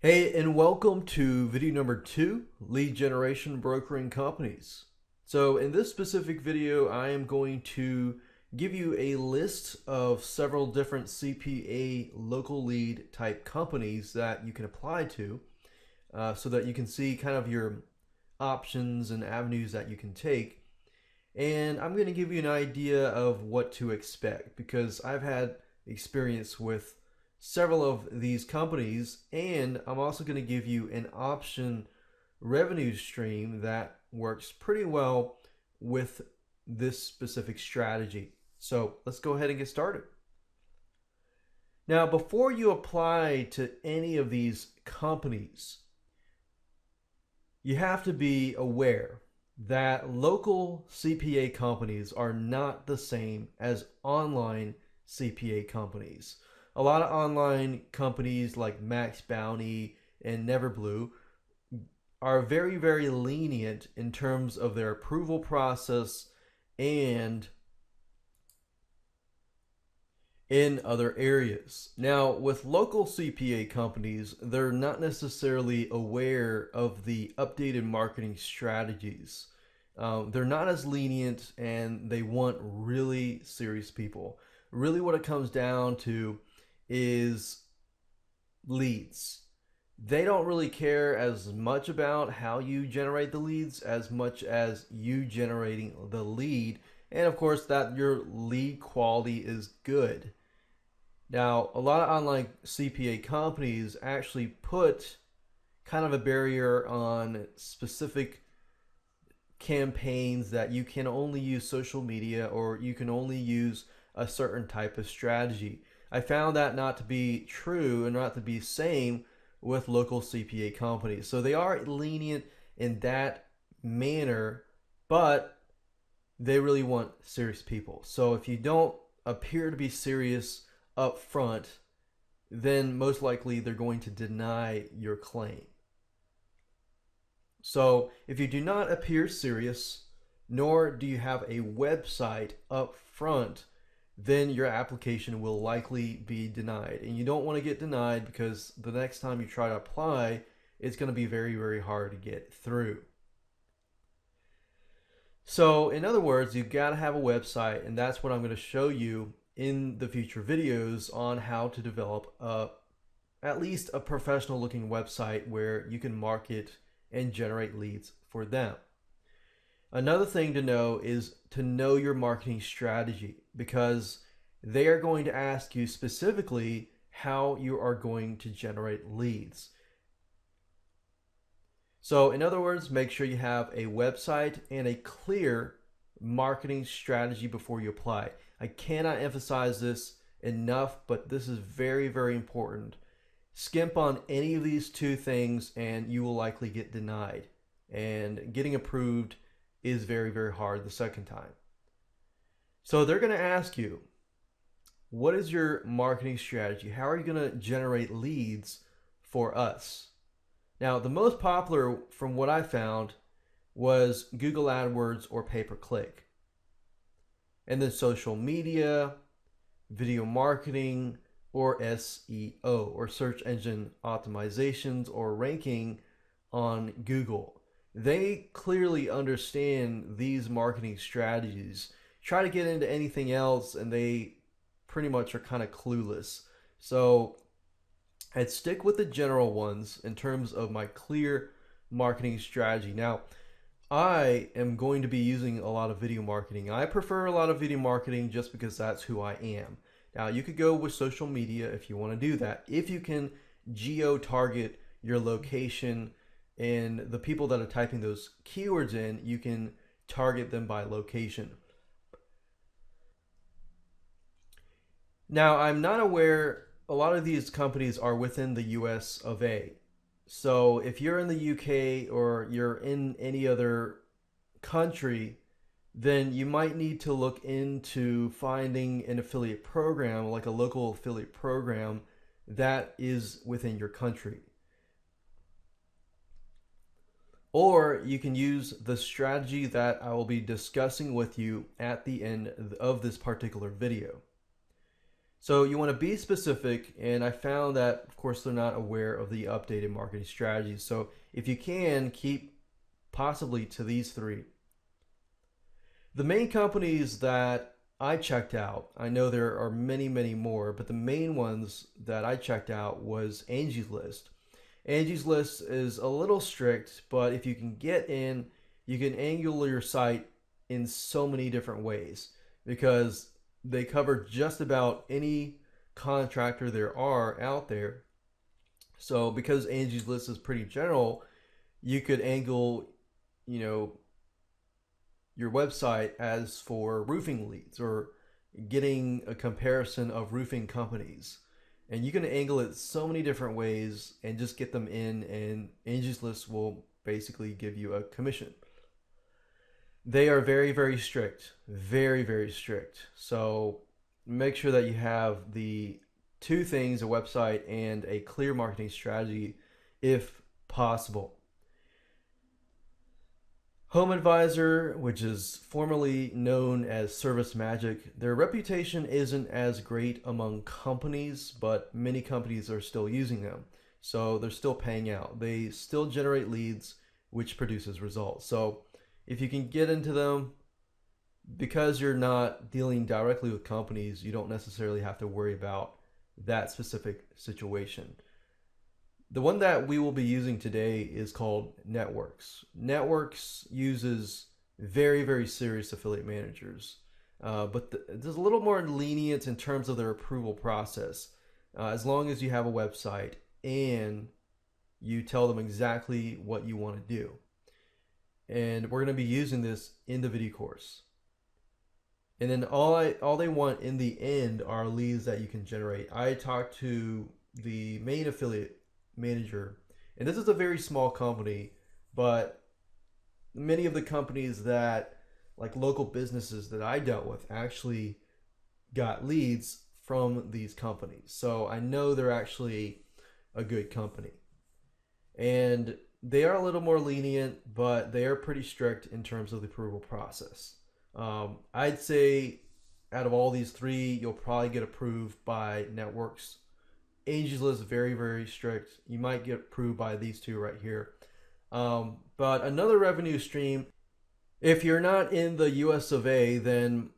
Hey, and welcome to video number 2, lead generation brokering companies. So in this specific video, I am going to give you a list of several different CPA local lead type companies that you can apply to so that you can see kind of your options and avenues that you can take. And I'm going to give you an idea of what to expect because I've had experience with several of these companies, and I'm also going to give you an option revenue stream that works pretty well with this specific strategy. So let's go ahead and get started. Now, before you apply to any of these companies, you have to be aware that local CPA companies are not the same as online CPA companies. A lot of online companies like Max Bounty and Neverblue are very, very lenient in terms of their approval process and in other areas. Now, with local CPA companies, they're not necessarily aware of the updated marketing strategies. They're not as lenient and they want really serious people. Really, what it comes down to is leads. They don't really care as much about how you generate the leads as much as you generating the lead, and of course that your lead quality is good. Now, a lot of online CPA companies actually put kind of a barrier on specific campaigns that you can only use social media or you can only use a certain type of strategy. I found that not to be true and not to be same with local CPA companies. So they are lenient in that manner, but they really want serious people. So if you don't appear to be serious up front, then most likely they're going to deny your claim. So if you do not appear serious, nor do you have a website up front, then your application will likely be denied. And you don't want to get denied because the next time you try to apply, it's going to be very, very hard to get through. So in other words, you've got to have a website, and that's what I'm going to show you in the future videos on how to develop at least a professional looking website where you can market and generate leads for them. Another thing to know is to know your marketing strategy because they are going to ask you specifically how you are going to generate leads. So in other words, make sure you have a website and a clear marketing strategy before you apply. I cannot emphasize this enough, but this is very, very important. Skimp on any of these two things and you will likely get denied. And getting approved is very, very hard the second time. So they're going to ask you, what is your marketing strategy? How are you going to generate leads for us? Now, the most popular from what I found was Google AdWords or pay-per-click. And then social media, video marketing, or SEO, or search engine optimizations or ranking on Google. They clearly understand these marketing strategies. Try to get into anything else and they pretty much are kind of clueless. So I'd stick with the general ones in terms of my clear marketing strategy. Now, I am going to be using a lot of video marketing. I prefer a lot of video marketing just because that's who I am. Now, you could go with social media if you want to do that. If you can geo-target your location and the people that are typing those keywords in, you can target them by location. Now, I'm not aware, a lot of these companies are within the US of A. So if you're in the UK or you're in any other country, then you might need to look into finding an affiliate program, like a local affiliate program that is within your country. Or you can use the strategy that I will be discussing with you at the end of this particular video. So you want to be specific, and I found that, of course, they're not aware of the updated marketing strategies. So if you can, keep possibly to these three. The main companies that I checked out, I know there are many, many more, but the main ones that I checked out was Angie's List. Angie's List is a little strict, but if you can get in, you can angle your site in so many different ways because they cover just about any contractor there are out there. So because Angie's List is pretty general, you could angle, you know, your website as for roofing leads or getting a comparison of roofing companies. And you can angle it so many different ways and just get them in, and Angie's List will basically give you a commission. They are very, very strict. Very, very strict. So make sure that you have the two things, a website and a clear marketing strategy if possible. Home Advisor, which is formerly known as Service Magic, their reputation isn't as great among companies, but many companies are still using them. So they're still paying out. They still generate leads, which produces results. So if you can get into them, because you're not dealing directly with companies, you don't necessarily have to worry about that specific situation. The one that we will be using today is called Networks. Networks uses very, very serious affiliate managers, but there's a little more lenient in terms of their approval process. As long as you have a website and you tell them exactly what you want to do. And we're going to be using this in the video course. And then all they want in the end are leads that you can generate. I talked to the main affiliate manager, and this is a very small company, but many of the companies that, like local businesses that I dealt with, actually got leads from these companies. So I know they're actually a good company. And they are a little more lenient, but they are pretty strict in terms of the approval process. I'd say out of all these three, you'll probably get approved by Networks. Angie's List is very, very strict. You might get approved by these two right here. But another revenue stream, if you're not in the US of A, then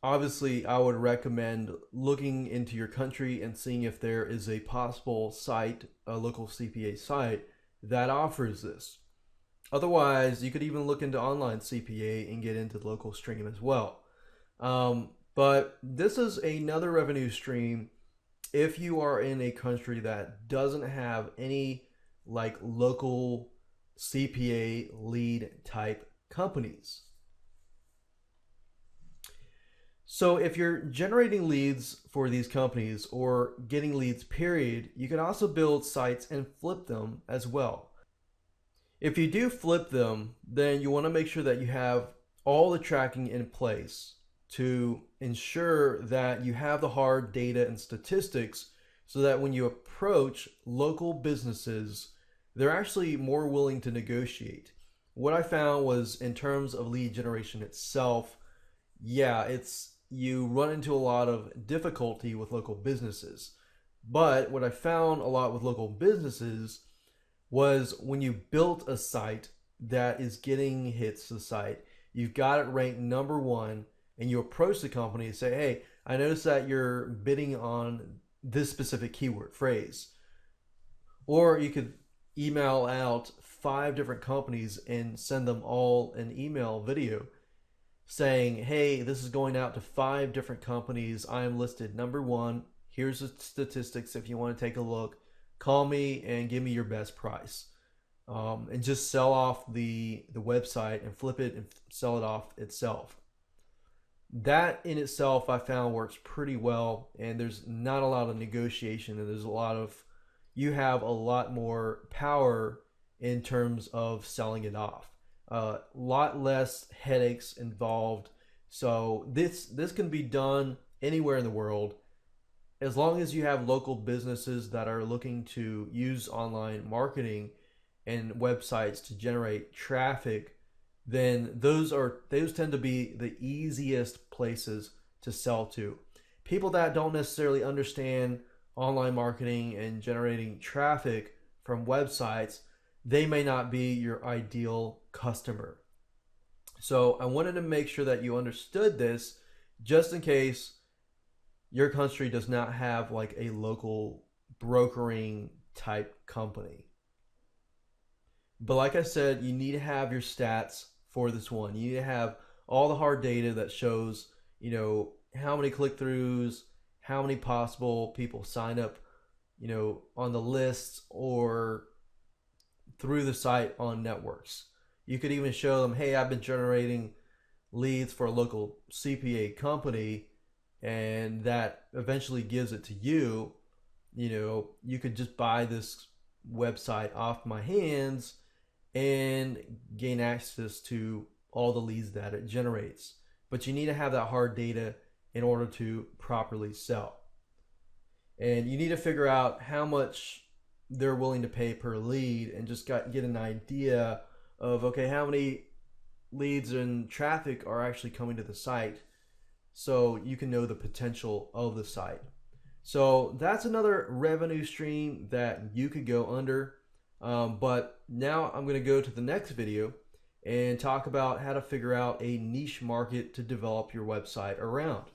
obviously I would recommend looking into your country and seeing if there is a possible site, a local CPA site that offers this. Otherwise, you could even look into online CPA and get into the local stream as well. But this is another revenue stream if you are in a country that doesn't have any like local CPA lead type companies. So if you're generating leads for these companies or getting leads period, you can also build sites and flip them as well. If you do flip them, then you want to make sure that you have all the tracking in place to ensure that you have the hard data and statistics so that when you approach local businesses, they're actually more willing to negotiate. What I found was in terms of lead generation itself, you run into a lot of difficulty with local businesses. But what I found a lot with local businesses was when you built a site that is getting hits to the site, you've got it ranked number one, and you approach the company and say, hey, I noticed that you're bidding on this specific keyword phrase. Or you could email out 5 different companies and send them all an email video saying, hey, this is going out to 5 different companies. I am listed number one. Here's the statistics if you want to take a look. Call me and give me your best price. And just sell off the website and flip it and sell it off itself. That in itself I found works pretty well, and there's not a lot of negotiation, and you have a lot more power in terms of selling it off. A lot less headaches involved. So this can be done anywhere in the world. As long as you have local businesses that are looking to use online marketing and websites to generate traffic, then those tend to be the easiest places to sell to. People that don't necessarily understand online marketing and generating traffic from websites, they may not be your ideal customer. So I wanted to make sure that you understood this just in case your country does not have like a local brokering type company. But like I said, you need to have your stats for this one. You need to have all the hard data that shows, how many click-throughs, how many possible people sign up, on the lists or through the site on networks. You could even show them, hey, I've been generating leads for a local CPA company, and that eventually gives it to you. You could just buy this website off my hands and gain access to all the leads that it generates. But you need to have that hard data in order to properly sell. And you need to figure out how much they're willing to pay per lead and just get an idea of, okay, how many leads and traffic are actually coming to the site so you can know the potential of the site. So that's another revenue stream that you could go under. But now I'm going to go to the next video and talk about how to figure out a niche market to develop your website around.